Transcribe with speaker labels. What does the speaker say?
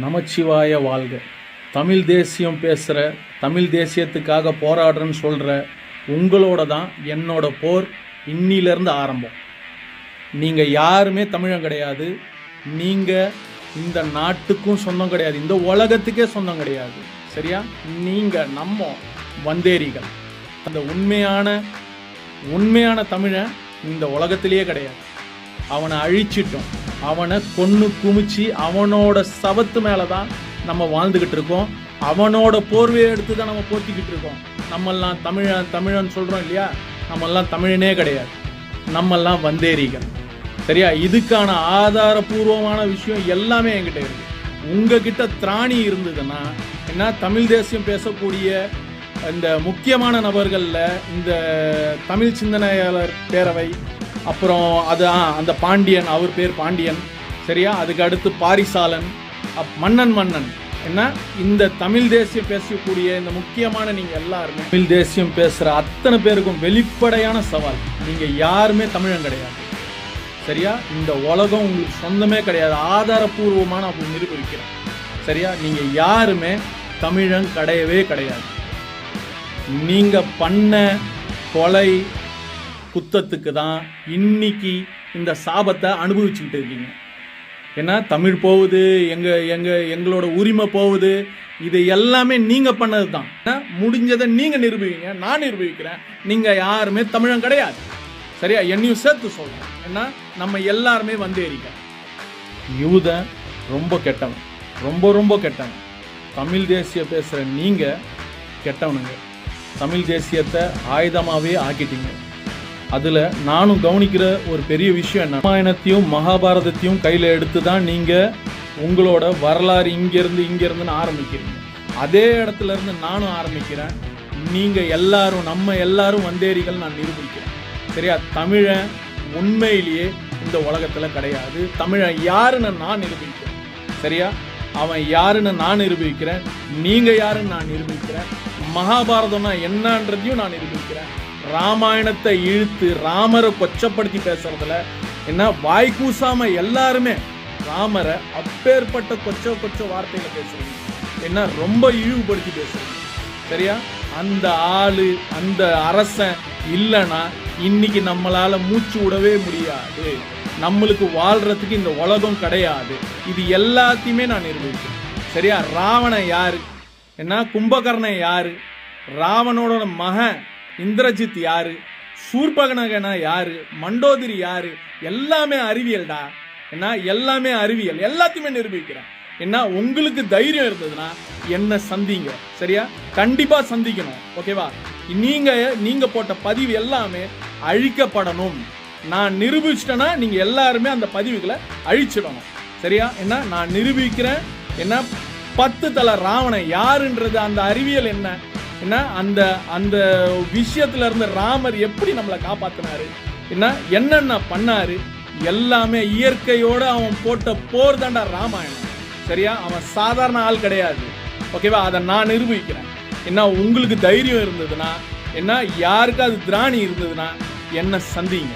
Speaker 1: நமச்சிவாய வாழ்க. தமிழ் தேசியம் பேசுகிற, தமிழ் தேசியத்துக்காக போராடுறேன்னு சொல்கிற உங்களோட தான் என்னோட போர் இன்னிலேருந்து ஆரம்பம். நீங்கள் யாருமே தமிழன் கிடையாது. நீங்கள் இந்த நாட்டுக்கும் சொந்தம் கிடையாது, இந்த உலகத்துக்கே சொந்தம் கிடையாது. சரியா? நீங்கள் நம்ம வந்தேரிகள். அந்த உண்மையான தமிழன் இந்த உலகத்திலேயே கிடையாது. அவனை அழிச்சிட்டோம், அவனை கொன்று குமிச்சு அவனோட சவத்து மேலே தான் நம்ம வாழ்ந்துக்கிட்டு இருக்கோம். அவனோட போர்வையை எடுத்து தான் நம்ம போத்திக்கிட்டு இருக்கோம். நம்மெல்லாம் தமிழன் சொல்கிறோம் இல்லையா? நம்மெல்லாம் தமிழனே கிடையாது, நம்மெல்லாம் வந்தேரிகள். சரியா? இதுக்கான ஆதாரபூர்வமான விஷயம் எல்லாமே என்கிட்ட இருக்கு. உங்ககிட்ட திராணி இருந்ததுன்னா என்ன, தமிழ் தேசியம் பேசக்கூடிய இந்த முக்கியமான நபர்களில் இந்த தமிழ் சிந்தனையாளர் பேரவை, அப்புறம் அது அந்த பாண்டியன், அவர் பேர் பாண்டியன். சரியா? அதுக்கு அடுத்து பாரிசாலன், மன்னன் என்ன, இந்த தமிழ் தேசியம் பேசக்கூடிய இந்த முக்கியமான நீங்கள் எல்லாருமே தமிழ் தேசியம் பேசுகிற அத்தனை பேருக்கும் வெளிப்படையான சவால், நீங்கள் யாருமே தமிழன் கிடையாது. சரியா? இந்த உலகம் உங்களுக்கு சொந்தமே கிடையாது. ஆதாரபூர்வமான அப்படி நிரூபிக்கிறேன். சரியா? நீங்கள் யாருமே தமிழன் கிடையவே கிடையாது. நீங்கள் பண்ண கொலை குத்தத்துக்கு தான் இன்னைக்கு இந்த சாபத்தை அனுபவிச்சுக்கிட்டு இருக்கீங்க. ஏன்னா தமிழ் போகுது, எங்களோட உரிமை போகுது. இது எல்லாமே நீங்கள் பண்ணது தான். முடிஞ்சதை நீங்கள் நிரூபிங்க, நான் நிரூபிக்கிறேன். நீங்கள் யாருமே தமிழன் கிடையாது. சரியா? என்னையும் சேர்த்து சொல்கிறேன். ஏன்னா நம்ம எல்லாருமே வந்தேரிங்க. யூதன் ரொம்ப கெட்டவன், ரொம்ப கெட்டவன். தமிழ் தேசிய பேசுகிற நீங்கள் கெட்டவனுங்க. தமிழ் தேசியத்தை ஆயுதமாகவே ஆக்கிட்டீங்க. அதில் நானும் கவனிக்கிற ஒரு பெரிய விஷயம் என்ன, ராமாயணத்தையும் மகாபாரதத்தையும் கையில் எடுத்து தான் நீங்கள் உங்களோட வரலாறு இங்கேருந்துன்னு ஆரம்பிக்கிறீங்க. அதே இடத்துல இருந்து நானும் ஆரம்பிக்கிறேன். நீங்கள் எல்லாரும், நம்ம எல்லாரும் வந்தேரிகள் நான் நிரூபிக்கிறேன். சரியா? தமிழன் உண்மையிலேயே இந்த உலகத்தில் கிடையாது. தமிழன் யாருன்னு நான் நிரூபிக்கிறேன். சரியா? அவன் யாருன்னு நான் நிரூபிக்கிறேன். நீங்கள் யாருன்னு நான் நிரூபிக்கிறேன். மகாபாரதம்னா என்னன்றதையும் நான் நிரூபிக்கிறேன். ராமாயணத்தை இழுத்து ராமரை கொச்சப்படுத்தி பேசுறதுல என்ன, வாய்க்கூசாம எல்லாருமே ராமரை அப்பேற்பட்ட கொச்ச வார்த்தையில பேசுறீங்க. என்ன, ரொம்ப இழிவுபடுத்தி பேசுறீங்க. சரியா? அந்த ஆளு, அந்த அரசன் இல்லைன்னா இன்னைக்கு நம்மளால மூச்சு விடவே முடியாது. நம்மளுக்கு வாழ்றதுக்கு இந்த உலகம் கிடையாது. இது எல்லாத்தையுமே நான் நிரூபிக்கிறேன். சரியா? ராவணன் யாரு? என்ன, கும்பகர்ணன் யாரு? ராவணோட மகன் இந்திரஜித் யாரு? சூர்பகனகனா யாரு? மண்டோதரி யாரு? எல்லாமே அறிவியல்டா. என்ன, எல்லாமே அறிவியல். எல்லாத்தையுமே நிரூபிக்கிறேன். என்ன, உங்களுக்கு தைரியம் இருந்ததுன்னா என்ன சந்திங்க. சரியா? கண்டிப்பா சந்திக்கணும். ஓகேவா? நீங்க போட்ட பதிவு எல்லாமே அழிக்கப்படணும். நான் நிரூபிச்சிட்டேன்னா நீங்க எல்லாருமே அந்த பதிவுகளை அழிச்சிடணும். சரியா? என்ன, நான் நிரூபிக்கிறேன். என்ன, 10 தலை ராவணன் யாருன்றது, அந்த அறிவியல் என்ன, என்ன அந்த விஷயத்துல இருந்து ராமர் எப்படி நம்மளை காப்பாத்தினாரு, என்னென்ன பண்ணாரு, எல்லாமே இயற்கையோட அவன் போட்ட போர் தாண்டா ராமாயணம். சரியா? அவன் சாதாரண ஆள் கிடையாது. ஓகேவா? அதை நான் நிரூபிக்கிறேன். என்ன, உங்களுக்கு தைரியம் இருந்ததுன்னா, என்ன, யாருக்காவது திராணி இருந்ததுன்னா என்ன சந்திங்க.